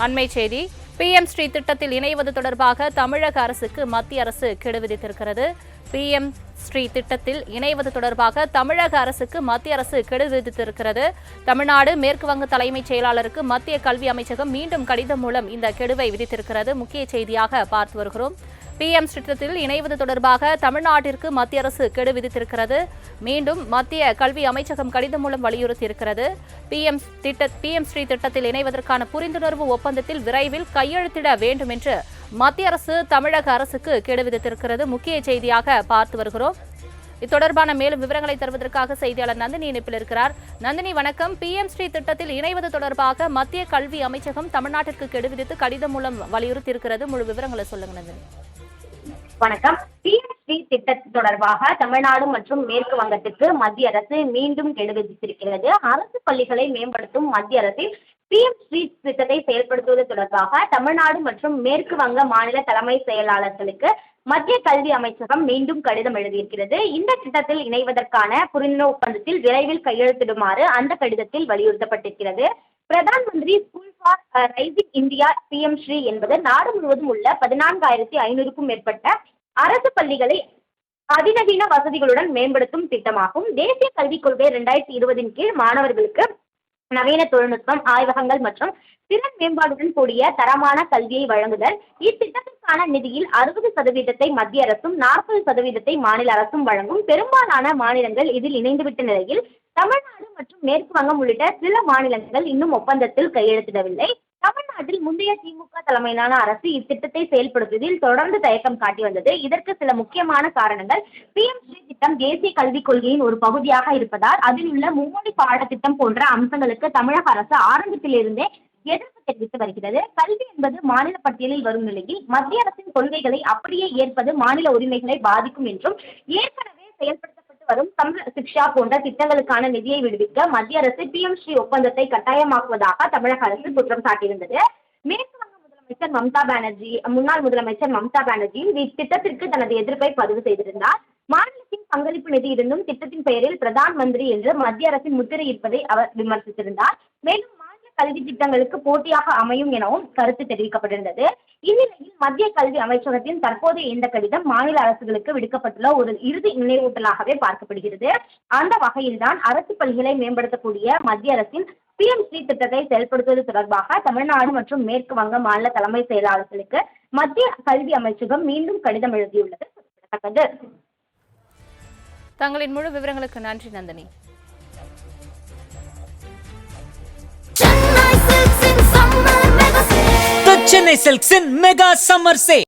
அண்மை செய்தி PM ஸ்ரீ திட்டத்தில் இணைவது தொடர்பாக தமிழக அரசுக்கு மத்திய அரசு கெடு விதித்திருக்கிறது. PM ஸ்ரீ திட்டத்தில் இணைவது தொடர்பாக தமிழக அரசுக்கு மத்திய அரசு கெடு விதித்திருக்கிறது. தமிழ்நாடு மேற்கு வங்க தலைமைச் செயலாளருக்கு மத்திய கல்வி அமைச்சகம் மீண்டும் கடிதம் மூலம் இந்த கெடுவை விதித்திருக்கிறது. முக்கிய செய்தியாக பார்த்து வருகிறோம். PM திட்டத்தில் இணைவது தொடர்பாக தமிழ்நாட்டிற்கு மத்திய அரசு கெடு விதித்திருக்கிறது. மீண்டும் மத்திய கல்வி அமைச்சகம் கடிதம் மூலம் வலியுறுத்தியிருக்கிறது. PM ஸ்ரீ திட்டத்தில் இணைவதற்கான புரிந்துணர்வு ஒப்பந்தத்தில் விரைவில் கையெழுத்திட வேண்டும் என்று மத்திய அரசு தமிழக அரசுக்கு கெடு விதித்திருக்கிறது. முக்கிய செய்தியாக பார்த்து வருகிறோம். இத்தொடர்பான மேலும் விவரங்களை தருவதற்காக செய்தியாளர் நந்தினி இணைப்பில் இருக்கிறார். நந்தினி வணக்கம். PM ஸ்ரீ திட்டத்தில் இணைவது தொடர்பாக மத்திய கல்வி அமைச்சகம் தமிழ்நாட்டிற்கு கெடு விதித்து கடிதம் மூலம் வலியுறுத்தியிருக்கிறது. முழு விவரங்களை சொல்லுங்க நந்தினி. வணக்கம். PM ஸ்ரீ திட்டத்தின் தொடர்பாக தமிழ்நாடு மற்றும் மேற்கு வங்கத்திற்கு மத்திய அரசு மீண்டும் கெடு விதித்திருக்கிறது. அரசு பள்ளிகளை மேம்படுத்தும் மத்திய அரசின் PM ஸ்ரீ திட்டத்தை செயல்படுத்துவது தொடர்பாக தமிழ்நாடு மற்றும் மேற்கு வங்க மாநில தலைமை செயலாளர்களுக்கு மத்திய கல்வி அமைச்சகம் மீண்டும் கடிதம் எழுதியிருக்கிறது. இந்த திட்டத்தில் இணைவதற்கான புரிந்துணர்வு ஒப்பந்தத்தில் விரைவில் கையெழுத்திடுமாறு அந்த கடிதத்தில் வலியுறுத்தப்பட்டிருக்கிறது. Pradhan Mantri school for rising India PM Shri என்பது நாடு முழுவதும் உள்ள 14,500க்கும் மேற்பட்ட அரசு பள்ளிகளை அதிநவீன வசதிகளுடன் மேம்படுத்தும் திட்டமாகும். தேசிய கல்விக் கொள்கை 2020 கீழ் மாணவர்களுக்கு நவீன தொழில்நுட்பம், ஆய்வகங்கள் மற்றும் திறன் மேம்பாடுடன் கூடிய தரமான கல்வியை வழங்குதல். இத்திட்டத்திற்கான நிதியில் 60% மத்திய அரசும் 40% மாநில அரசும் வழங்கும். பெரும்பாலான மாநிலங்கள் இதில் இணைந்துவிட்ட நிலையில் தமிழ்நாடு மற்றும் மேற்கு வங்கம் உள்ளிட்ட சில மாநிலங்கள் இன்னும் ஒப்பந்தத்தில் கையெழுத்திடவில்லை. தமிழ்நாட்டில் முந்தைய திமுக தலைமையிலான அரசு இத்திட்டத்தை செயல்படுத்துவதில் தொடர்ந்து தயக்கம் காட்டி வந்தது. இதற்கு சில முக்கியமான காரணங்கள். PM ஸ்ரீ திட்டம் தேசிய கல்விக் கொள்கையின் ஒரு பகுதியாக இருப்பதால் அதில் உள்ள மும்மொழி பாடத்திட்டம் போன்ற அம்சங்களுக்கு தமிழக அரசு ஆரம்பத்திலிருந்தே எதிர்ப்பு தெரிவித்து வருகிறது. கல்வி என்பது மாநில பட்டியலில் வரும் நிலையில் மத்திய அரசின் கொள்கைகளை அப்படியே ஏற்பது மாநில உரிமைகளை பாதிக்கும் என்றும் ஏற்கனவே செயல்படுத்தப்பட்டு வரும் சம்ர சிக்ஷா போன்ற திட்டங்களுக்கான நிதியை விடுவிக்க மத்திய அரசு PM ஸ்ரீ ஒப்பந்தத்தை கட்டாயமாக்குவதாக தமிழக அரசு குற்றம் சாட்டியிருந்தது. மேற்கு வங்க முதலமைச்சர் மம்தா பானர்ஜி, முன்னாள் முதலமைச்சர் மம்தா பானர்ஜியும் இத்திட்டத்திற்கு தனது எதிர்ப்பை பதிவு செய்திருந்தார். மாநிலத்தின் பங்களிப்பு நிதி இருந்தும் திட்டத்தின் பெயரில் பிரதான் மந்திரி என்று மத்திய அரசின் முத்திரை இருப்பதை அவர் விமர்சித்திருந்தார். மேலும் கல்வி திட்டங்களுக்கு போட்டியாக அமையும் எனவும் கருத்து தெரிவிக்கப்பட்டிருந்தது. இந்நிலையில் மத்திய கல்வி அமைச்சகத்தின் தற்போதைய இந்த கடிதம் மாநில அரசுகளுக்கு விடுக்கப்பட்டுள்ள ஒரு இறுதி நினைவூட்டலாகவே பார்க்கப்படுகிறது. அந்த வகையில்தான் அரசு பள்ளிகளை மேம்படுத்தக்கூடிய மத்திய அரசின் PM ஸ்ரீ திட்டத்தை செயல்படுத்துவது தொடர்பாக தமிழ்நாடு மற்றும் மேற்கு வங்க மாநில தலைமை செயலாளர்களுக்கு மத்திய கல்வி அமைச்சகம் மீண்டும் கடிதம் எழுதியுள்ளது குறிப்பிடத்தக்கது. தங்களின் முழு விவரங்களுக்கு நன்றி Nandini. Chennai Silks in Mega Summer Sale.